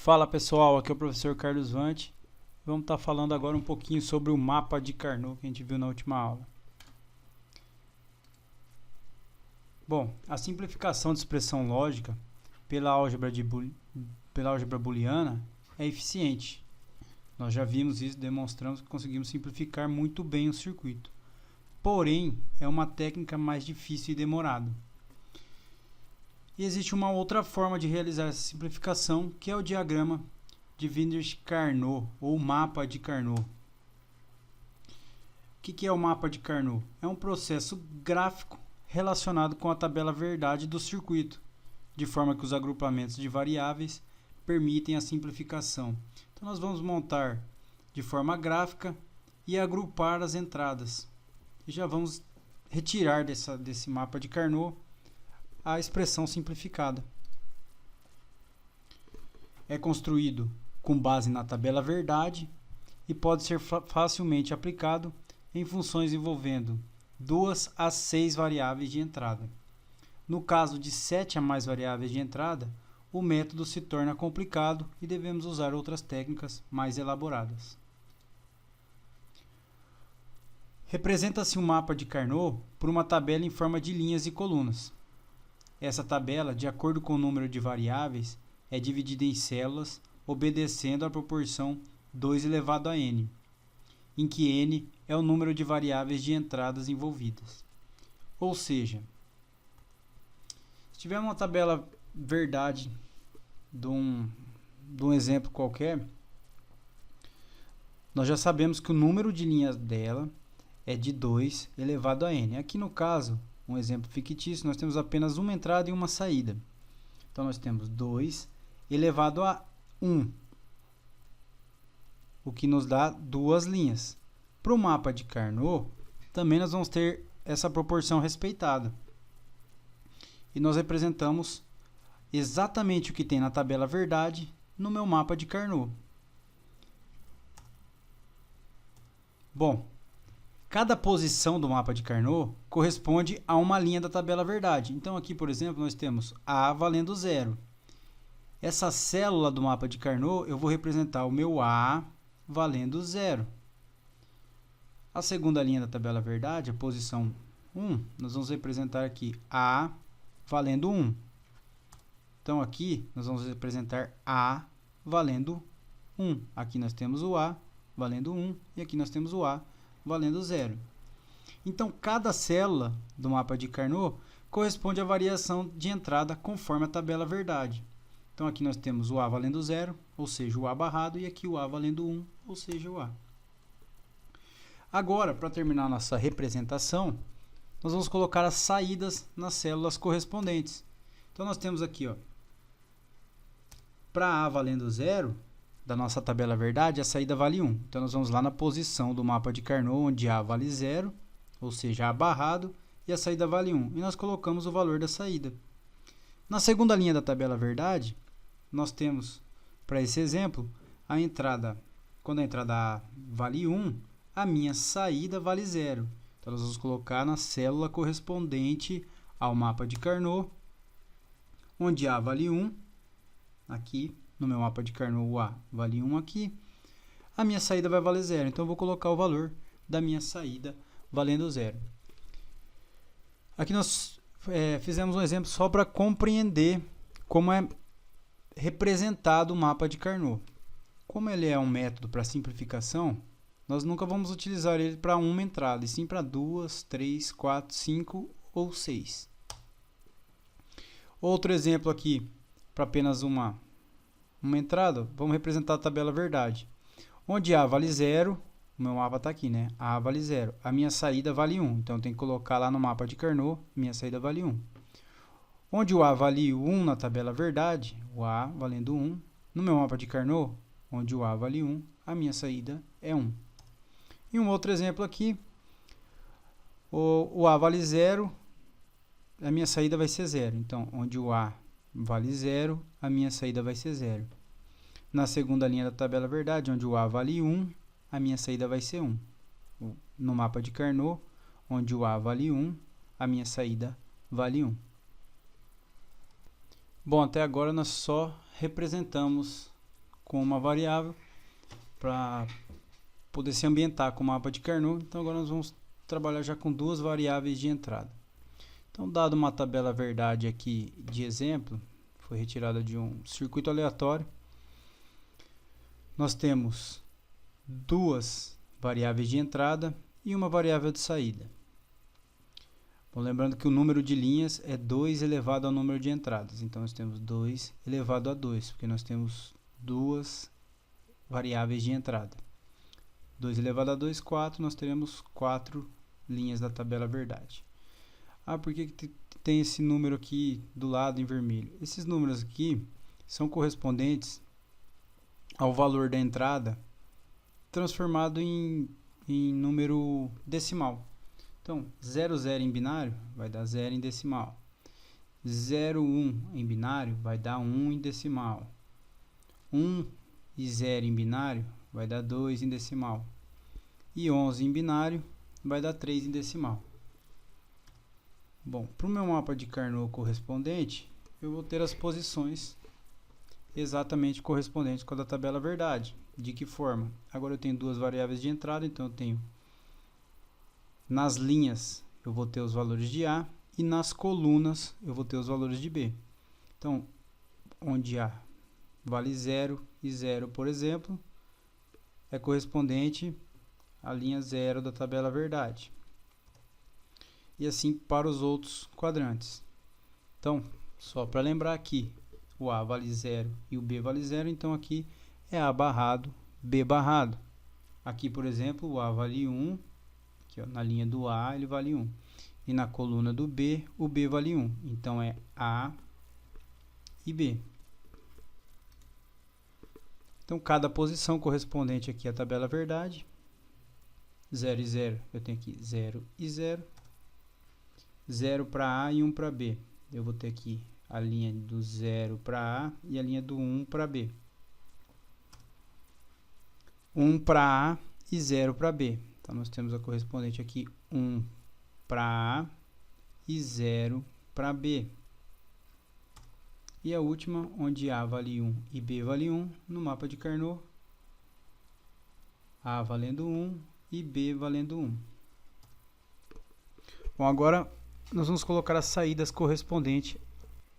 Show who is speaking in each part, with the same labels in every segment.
Speaker 1: Fala pessoal, aqui é o professor Carlos Vante. Vamos estar falando agora um pouquinho sobre o mapa de Carnot que a gente viu na última aula. Bom, a simplificação de expressão lógica pela álgebra booleana é eficiente. Nós já vimos isso, demonstramos que conseguimos simplificar muito bem o circuito. Porém, é uma técnica mais difícil e demorada. E existe uma outra forma de realizar essa simplificação, que é o diagrama de Wiener-Carnot, ou mapa de Carnot. O que é o mapa de Carnot? É um processo gráfico relacionado com a tabela verdade do circuito, de forma que os agrupamentos de variáveis permitem a simplificação. Então nós vamos montar de forma gráfica e agrupar as entradas. E já vamos retirar desse mapa de Carnot a expressão simplificada. É construído com base na tabela verdade e pode ser facilmente aplicado em funções envolvendo 2 a 6 variáveis de entrada. No caso de 7 a mais variáveis de entrada, o método se torna complicado e devemos usar outras técnicas mais elaboradas. Representa-se um mapa de Carnot por uma tabela em forma de linhas e colunas. Essa tabela, de acordo com o número de variáveis, é dividida em células, obedecendo à proporção 2 elevado a n, em que n é o número de variáveis de entradas envolvidas. Ou seja, se tiver uma tabela verdade de um exemplo qualquer, nós já sabemos que o número de linhas dela é de 2 elevado a n. Aqui no caso, um exemplo fictício, nós temos apenas uma entrada e uma saída. Então, nós temos 2 elevado a 1, o que nos dá 2 linhas. Para o mapa de Carnot, também nós vamos ter essa proporção respeitada. E nós representamos exatamente o que tem na tabela verdade no meu mapa de Carnot. Bom, cada posição do mapa de Carnot corresponde a uma linha da tabela verdade. Então, aqui, por exemplo, nós temos A valendo 0. Essa célula do mapa de Carnot, eu vou representar o meu A valendo 0. A segunda linha da tabela verdade, a posição 1, nós vamos representar aqui A valendo 1. Então, aqui, nós vamos representar A valendo 1. Aqui nós temos o A valendo 1 e aqui nós temos o A valendo 0. Então, cada célula do mapa de Carnot corresponde à variação de entrada conforme a tabela verdade. Então, aqui nós temos o A valendo 0, ou seja, o A barrado, e aqui o A valendo 1, ou seja, o A. Agora, para terminar nossa representação, nós vamos colocar as saídas nas células correspondentes. Então, nós temos aqui, para A valendo 0, da nossa tabela verdade, a saída vale 1. Então, nós vamos lá na posição do mapa de Carnot, onde A vale 0, ou seja, A barrado, e a saída vale 1. E nós colocamos o valor da saída. Na segunda linha da tabela verdade, nós temos, para esse exemplo, a entrada, quando a entrada A vale 1, a minha saída vale 0. Então, nós vamos colocar na célula correspondente ao mapa de Carnot, onde A vale 1, aqui, no meu mapa de Carnot, o A vale 1 aqui, a minha saída vai valer 0. Então, eu vou colocar o valor da minha saída valendo 0. Aqui nós fizemos um exemplo só para compreender como é representado o mapa de Carnot. Como ele é um método para simplificação, nós nunca vamos utilizar ele para uma entrada, e sim para 2, 3, 4, 5 ou 6. Outro exemplo aqui, para apenas uma entrada, vamos representar a tabela verdade. Onde A vale 0, o meu mapa está aqui, né? A vale 0. A minha saída vale 1. Então, eu tenho que colocar lá no mapa de Carnot, minha saída vale 1. Onde o A vale 1 na tabela verdade, o A valendo 1. No meu mapa de Carnot, onde o A vale 1, a minha saída é 1. E um outro exemplo aqui, o A vale 0, a minha saída vai ser 0. Então, onde o A vale 0, a minha saída vai ser 0. Na segunda linha da tabela verdade, onde o A vale 1, a minha saída vai ser 1. No mapa de Carnot, onde o A vale 1, a minha saída vale 1. Bom, até agora nós só representamos com uma variável para poder se ambientar com o mapa de Carnot. Então agora nós vamos trabalhar já com duas variáveis de entrada. Então, dado uma tabela verdade aqui de exemplo, foi retirada de um circuito aleatório, nós temos duas variáveis de entrada e uma variável de saída. Bom, lembrando que o número de linhas é 2 elevado ao número de entradas. Então, nós temos 2 elevado a 2, porque nós temos duas variáveis de entrada. 2 elevado a 2, 4, nós teremos 4 linhas da tabela verdade. Ah, por que tem esse número aqui do lado em vermelho? Esses números aqui são correspondentes ao valor da entrada transformado em número decimal. Então, 0, 0 em binário vai dar 0 em decimal. 0, 1 em binário vai dar 1 em decimal. 1 e 0 em binário vai dar 2 em decimal. E 11 em binário vai dar 3 em decimal. Bom, para o meu mapa de Carnot correspondente, eu vou ter as posições exatamente correspondentes com a da tabela verdade. De que forma? Agora eu tenho duas variáveis de entrada, então eu tenho nas linhas eu vou ter os valores de A e nas colunas eu vou ter os valores de B. Então, onde A vale 0 e 0, por exemplo, é correspondente à linha 0 da tabela verdade. E assim para os outros quadrantes. Então, só para lembrar aqui, o A vale 0 e o B vale 0, então aqui é A barrado, B barrado. Aqui, por exemplo, o A vale 1, aqui, ó, na linha do A ele vale 1. E na coluna do B, o B vale 1. Então é A e B. Então, cada posição correspondente aqui à tabela verdade. 0 e 0, eu tenho aqui 0 e 0. 0 para A e 1 para B. Eu vou ter aqui a linha do 0 para A e a linha do 1 para B. 1 para A e 0 para B. Então, nós temos a correspondente aqui 1 para A e 0 para B. E a última, onde A vale 1 e B vale 1, no mapa de Carnot, A valendo 1 e B valendo 1. Bom, agora nós vamos colocar as saídas correspondentes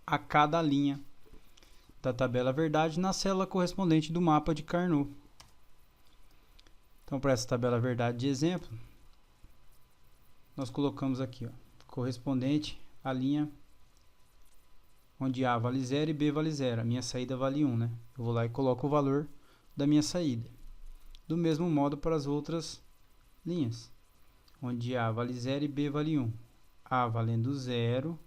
Speaker 1: a cada linha da tabela verdade na célula correspondente do mapa de Carnot. Então, para essa tabela verdade de exemplo, nós colocamos aqui, ó, correspondente à linha onde A vale 0 e B vale 0. A minha saída vale 1, né? Eu vou lá e coloco o valor da minha saída. Do mesmo modo para as outras linhas, onde A vale 0 e B vale 1. A valendo 0,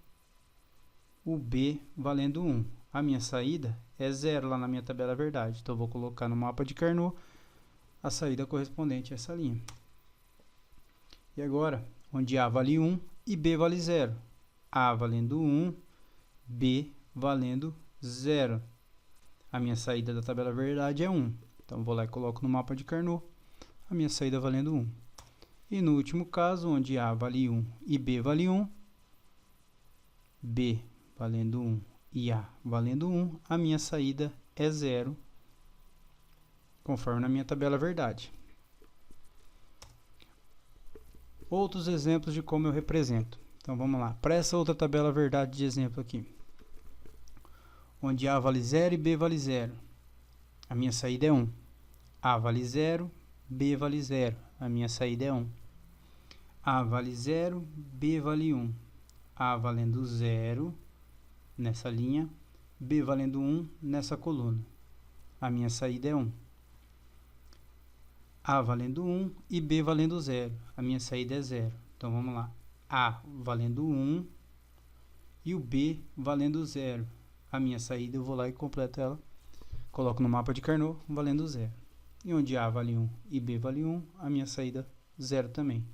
Speaker 1: o B valendo 1. A minha saída é 0 lá na minha tabela verdade. Então, eu vou colocar no mapa de Carnot a saída correspondente a essa linha. E agora, onde A vale 1 e B vale 0. A valendo 1, B valendo 0. A minha saída da tabela verdade é 1. Então, eu vou lá e coloco no mapa de Carnot a minha saída valendo 1. E no último caso, onde A vale 1 e B vale 1, B valendo 1 e A valendo 1, a minha saída é 0, conforme na minha tabela verdade. Outros exemplos de como eu represento. Então, vamos lá. Para essa outra tabela verdade de exemplo aqui, onde A vale 0 e B vale 0, a minha saída é 1. A vale 0, B vale 0, a minha saída é 1. A vale 0, B vale 1. A valendo 0 nessa linha, B valendo 1 nessa coluna. A minha saída é 1. A valendo 1 e B valendo 0. A minha saída é 0. Então, vamos lá. A valendo 1 e o B valendo 0. A minha saída, eu vou lá e completo ela. Coloco no mapa de Carnot valendo 0. E onde A vale 1 e B vale 1, a minha saída 0 também.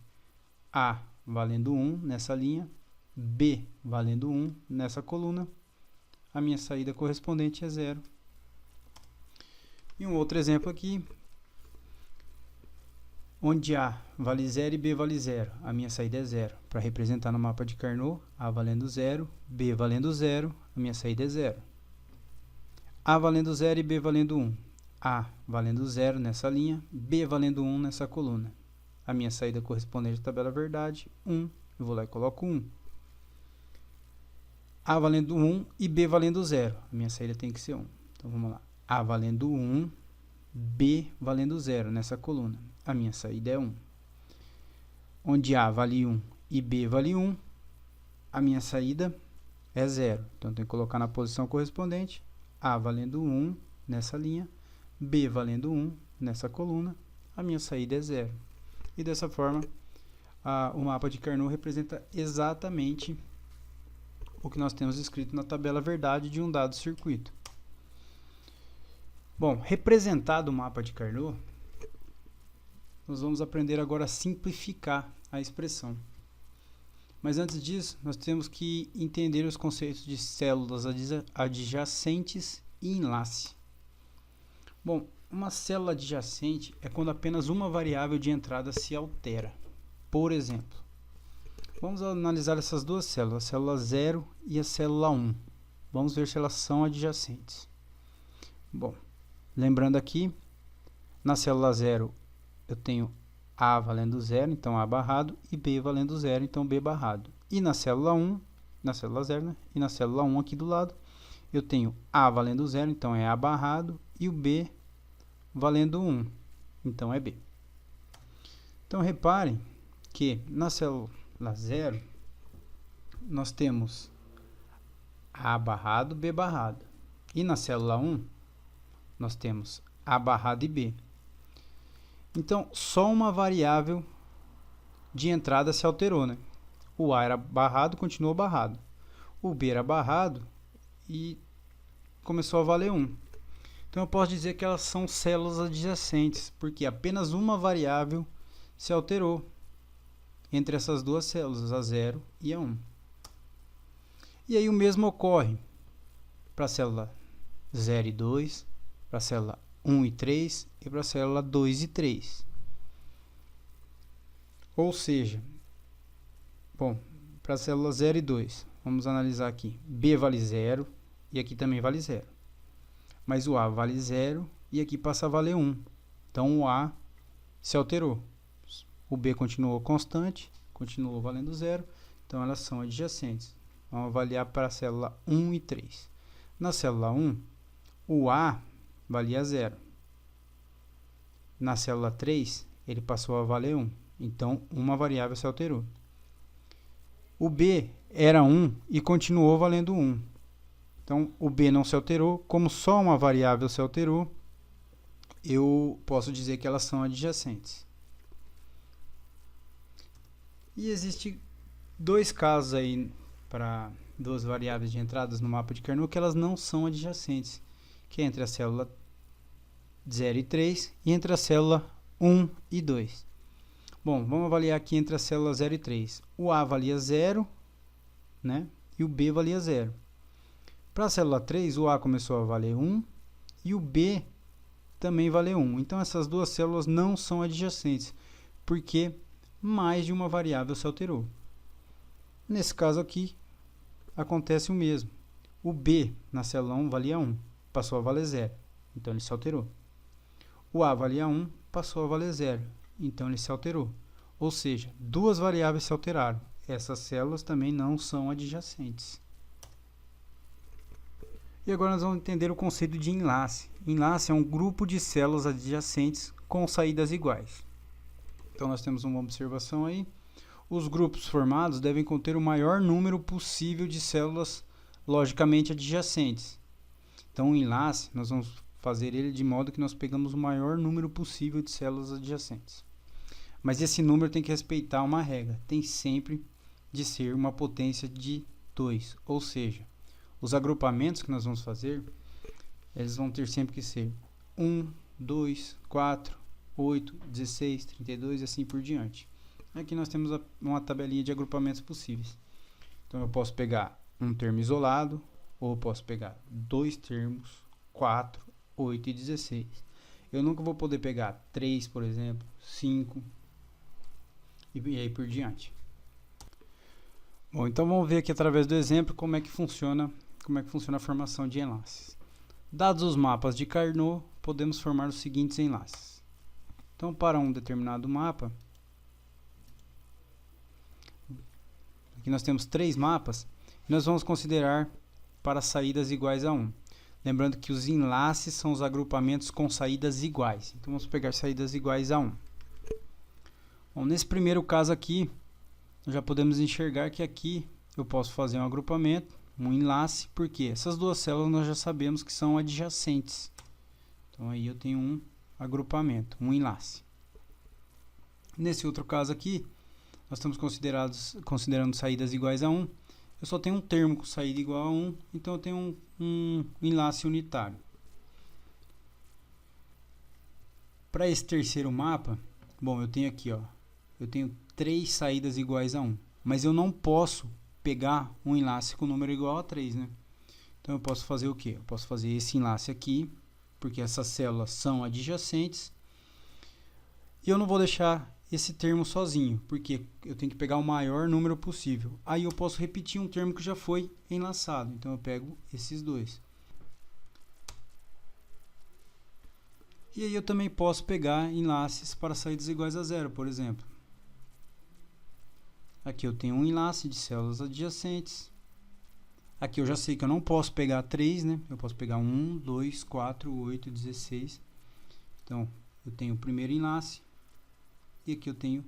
Speaker 1: A valendo 1 nessa linha, B valendo 1 nessa coluna, a minha saída correspondente é 0. E um outro exemplo aqui, onde A vale 0 e B vale 0, a minha saída é 0. Para representar no mapa de Carnot, A valendo 0, B valendo 0, a minha saída é 0. A valendo 0 e B valendo 1. A valendo 0 nessa linha, B valendo 1 nessa coluna. A minha saída correspondente à tabela verdade, 1, eu vou lá e coloco 1. A valendo 1 e B valendo 0. A minha saída tem que ser 1. Então, vamos lá. A valendo 1, B valendo 0 nessa coluna. A minha saída é 1. Onde A vale 1 e B vale 1, a minha saída é 0. Então, eu tenho que colocar na posição correspondente. A valendo 1 nessa linha, B valendo 1 nessa coluna. A minha saída é 0. E dessa forma, o mapa de Carnot representa exatamente o que nós temos escrito na tabela verdade de um dado circuito. Bom, representado o mapa de Carnot, nós vamos aprender agora a simplificar a expressão. Mas antes disso, nós temos que entender os conceitos de células adjacentes e enlace. Bom, uma célula adjacente é quando apenas uma variável de entrada se altera. Por exemplo, vamos analisar essas duas células, a célula 0 e a célula 1. Vamos ver se elas são adjacentes. Bom, lembrando aqui, na célula 0 eu tenho A valendo 0, então A barrado, e B valendo 0, então B barrado. E na célula 1, na célula 0, né? E na célula 1 aqui do lado, eu tenho A valendo 0, então é A barrado, e o B valendo 1, então é B. Então, reparem que na célula 0, nós temos A barrado, B barrado. E na célula 1, nós temos A barrado e B. Então, só uma variável de entrada se alterou, né? O A era barrado, continuou barrado. O B era barrado e começou a valer 1. Então, eu posso dizer que elas são células adjacentes, porque apenas uma variável se alterou entre essas duas células, a 0 e a 1. E aí o mesmo ocorre para a célula 0 e 2, para a célula 1 e 3 e para a célula 2 e 3. Ou seja, bom, para a célula 0 e 2, vamos analisar aqui. B vale 0 e aqui também vale 0. Mas o A vale 0 e aqui passa a valer 1. Então, o A se alterou. O B continuou constante, continuou valendo 0. Então, elas são adjacentes. Vamos avaliar para a célula 1 e 3. Na célula 1, o A valia 0. Na célula 3, ele passou a valer 1. Então, uma variável se alterou. O B era 1 e continuou valendo 1. Então, o B não se alterou. Como só uma variável se alterou, eu posso dizer que elas são adjacentes. E existe dois casos aí para duas variáveis de entradas no mapa de Carnot que elas não são adjacentes, que é entre a célula 0 e 3 e entre a célula 1 e 2. Bom, vamos avaliar aqui entre a célula 0 e 3. O A valia 0, né? E o B valia 0. Para a célula 3, o A começou a valer 1 e o B também valeu 1. Então, essas duas células não são adjacentes, porque mais de uma variável se alterou. Nesse caso aqui, acontece o mesmo. O B na célula 1 valia 1, passou a valer 0, então ele se alterou. O A valia 1, passou a valer 0, então ele se alterou. Ou seja, duas variáveis se alteraram. Essas células também não são adjacentes. E agora nós vamos entender o conceito de enlace. Enlace é um grupo de células adjacentes com saídas iguais. Então, nós temos uma observação aí. Os grupos formados devem conter o maior número possível de células logicamente adjacentes. Então, o enlace, nós vamos fazer ele de modo que nós pegamos o maior número possível de células adjacentes. Mas esse número tem que respeitar uma regra. Tem sempre de ser uma potência de 2. Ou seja, os agrupamentos que nós vamos fazer, eles vão ter sempre que ser 1, 2, 4, 8, 16, 32 e assim por diante. Aqui nós temos uma tabelinha de agrupamentos possíveis. Então, eu posso pegar um termo isolado, ou eu posso pegar dois termos, 4, 8 e 16. Eu nunca vou poder pegar 3, por exemplo, 5 e aí por diante. Bom, então vamos ver aqui através do exemplo como é que funciona a formação de enlaces. Dados os mapas de Carnot, podemos formar os seguintes enlaces. Então, para um determinado mapa, aqui nós temos 3 mapas, e nós vamos considerar para saídas iguais a 1. Lembrando que os enlaces são os agrupamentos com saídas iguais. Então, vamos pegar saídas iguais a 1. Bom, nesse primeiro caso aqui, nós já podemos enxergar que aqui eu posso fazer um agrupamento, um enlace, porque essas duas células nós já sabemos que são adjacentes. Então, aí eu tenho um agrupamento, um enlace. Nesse outro caso aqui, nós estamos considerando saídas iguais a 1. Eu só tenho um termo com saída igual a 1, então eu tenho um enlace unitário. Para esse terceiro mapa, bom, eu tenho aqui, ó, eu tenho 3 saídas iguais a 1, mas eu não posso pegar um enlace com número igual a 3, né? Então eu posso fazer o quê? Eu posso fazer esse enlace aqui, porque essas células são adjacentes, e eu não vou deixar esse termo sozinho, porque eu tenho que pegar o maior número possível. Aí eu posso repetir um termo que já foi enlaçado, então eu pego esses dois. E aí eu também posso pegar enlaces para saídas iguais a 0, por exemplo. Aqui eu tenho um enlace de células adjacentes. Aqui eu já sei que eu não posso pegar 3, né? Eu posso pegar 1, 2, 4, 8, 16. Então, eu tenho o primeiro enlace. E aqui eu tenho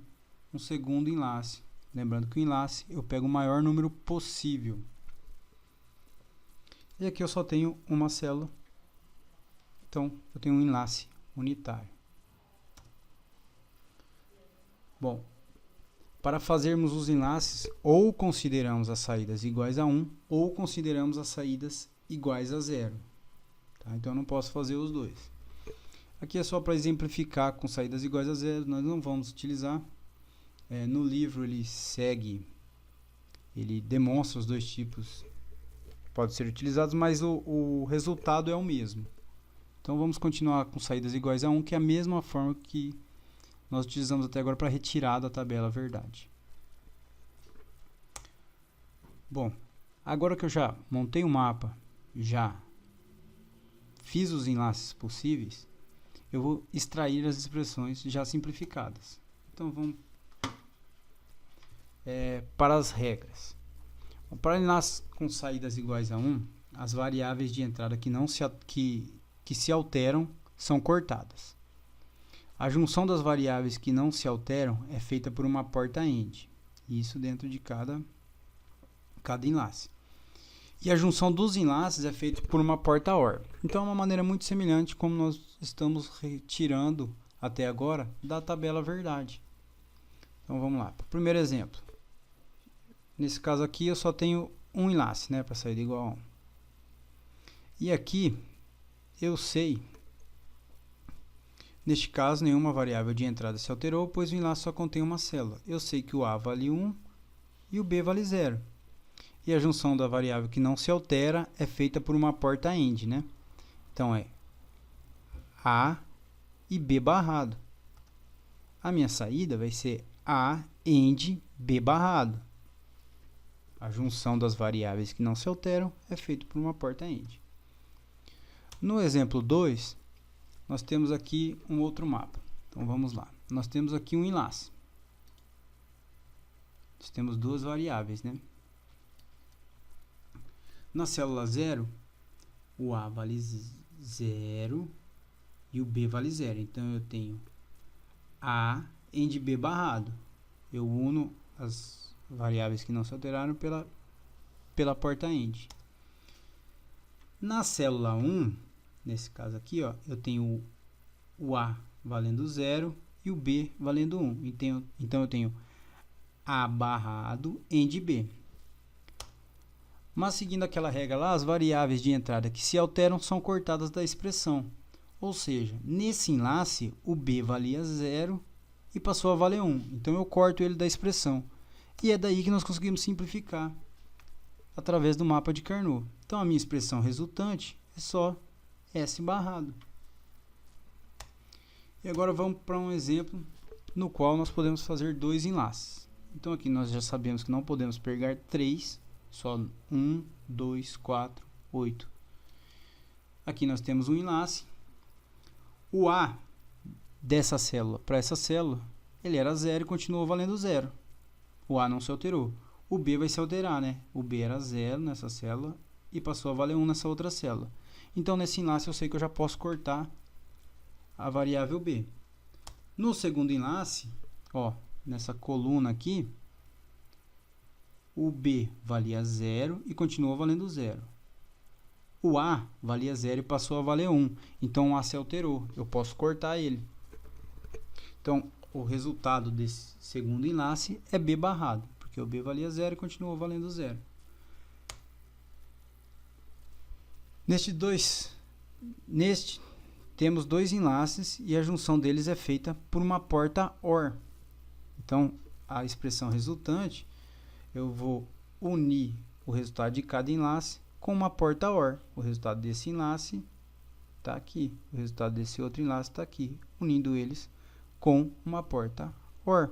Speaker 1: um segundo enlace. Lembrando que o enlace eu pego o maior número possível. E aqui eu só tenho uma célula. Então, eu tenho um enlace unitário. Bom, para fazermos os enlaces, ou consideramos as saídas iguais a 1, ou consideramos as saídas iguais a 0. Tá? Então, eu não posso fazer os dois. Aqui é só para exemplificar com saídas iguais a 0, nós não vamos utilizar. No livro ele demonstra os dois tipos que podem ser utilizados, mas o resultado é o mesmo. Então vamos continuar com saídas iguais a 1, que é a mesma forma que nós utilizamos até agora para retirar da tabela verdade. Bom, agora que eu já montei o mapa, já fiz os enlaces possíveis, eu vou extrair as expressões já simplificadas. Então vamos para as regras. Bom, para enlaces com saídas iguais a 1, as variáveis de entrada que se alteram são cortadas. A junção das variáveis que não se alteram é feita por uma porta AND, isso dentro de cada enlace. E a junção dos enlaces é feita por uma porta OR. Então é uma maneira muito semelhante como nós estamos retirando até agora da tabela verdade. Então vamos lá, para o primeiro exemplo. Nesse caso aqui eu só tenho um enlace, né, para saída igual a 1. E aqui eu sei, neste caso nenhuma variável de entrada se alterou, pois o enlace só contém uma célula. Eu sei que o A vale 1 e o B vale 0. E a junção da variável que não se altera é feita por uma porta AND, né? Então é A e B barrado. A minha saída vai ser A AND B barrado. A junção das variáveis que não se alteram é feita por uma porta AND. No exemplo 2, nós temos aqui um outro mapa. Então vamos lá. Nós temos aqui um enlace. Nós temos duas variáveis, né? Na célula 0, o A vale 0 e o B vale 0. Então eu tenho A AND B barrado. Eu uno as variáveis que não se alteraram pela porta AND. Na célula 1, nesse caso aqui, ó, eu tenho o A valendo 0 e o B valendo 1. Então eu tenho A barrado AND B. Mas seguindo aquela regra lá, as variáveis de entrada que se alteram são cortadas da expressão. Ou seja, nesse enlace, o B valia 0 e passou a valer 1. Então eu corto ele da expressão. E é daí que nós conseguimos simplificar através do mapa de Carnot. Então a minha expressão resultante é só S barrado. E agora vamos para um exemplo no qual nós podemos fazer dois enlaces. Então aqui nós já sabemos que não podemos pegar 3, só 1, 2, 4, 8. Aqui nós temos um enlace. O A dessa célula para essa célula, ele era 0 e continuou valendo 0. O A não se alterou. O B vai se alterar, né? O B era 0 nessa célula e passou a valer 1 nessa outra célula. Então, nesse enlace, eu sei que eu já posso cortar a variável B. No segundo enlace, ó, nessa coluna aqui, o B valia 0 e continuou valendo 0. O A valia 0 e passou a valer 1. Então, o A se alterou. Eu posso cortar ele. Então, o resultado desse segundo enlace é B barrado, porque o B valia 0 e continuou valendo 0. Neste temos dois enlaces e a junção deles é feita por uma porta OR. Então, a expressão resultante, eu vou unir o resultado de cada enlace com uma porta OR. O resultado desse enlace está aqui, o resultado desse outro enlace está aqui, unindo eles com uma porta OR.